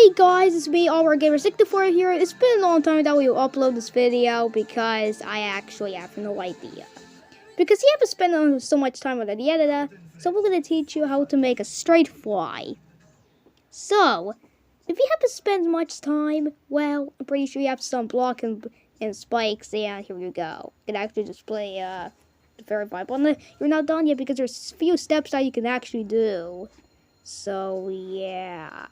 Hey guys, it's me, AllWarGamer64 here. It's been a long time that we will upload this video because I actually have no idea. Because you haven't spent so much time with the editor, so we're going to teach you how to make a straight fly. So, if you haven't spent much time, well, I'm pretty sure you have some block and spikes, and here you go. You can actually display the verify button. You're not done yet because there's a few steps that you can actually do. So, yeah.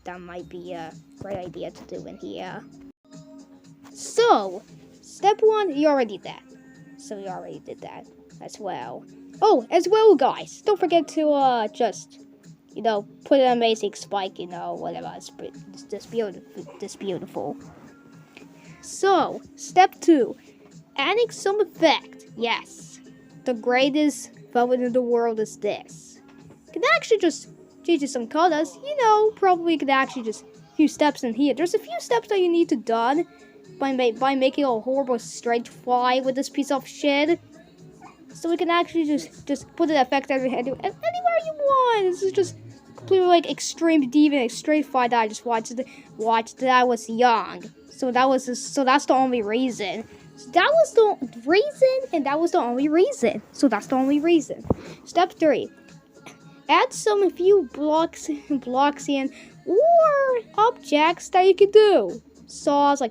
That might be a great idea to do in here. So, step 1, you already did that. So you already did that as well. Oh, as well, guys, don't forget to just, put an amazing spike, whatever. It's this beautiful. So, step 2, adding some effect. Yes, the greatest weapon in the world is this. You can actually just change some colors, probably could actually just a few steps in here. There's a few steps that you need to done by making a horrible straight fly with this piece of shit. So we can actually just put an effect anywhere you want. This is just completely like extreme deviant, straight fly that I just watched that I was young. So that's the only reason. So that was the reason, and that was the only reason. So that's the only reason. Step 3. Add some few blocks in or objects that you can do. Saws,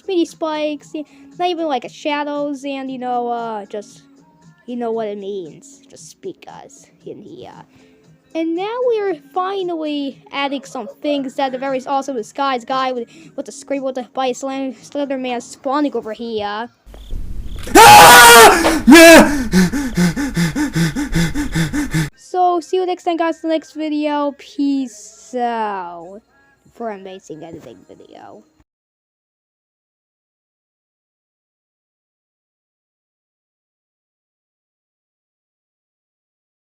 mini spikes, not even like shadows, and just what it means. Just speak us in here. And now we're finally adding some things that the very awesome disguise guy with the scream with the by Slender Man spawning over here. So, see you next time, guys, in the next video. Peace out. For an amazing editing video.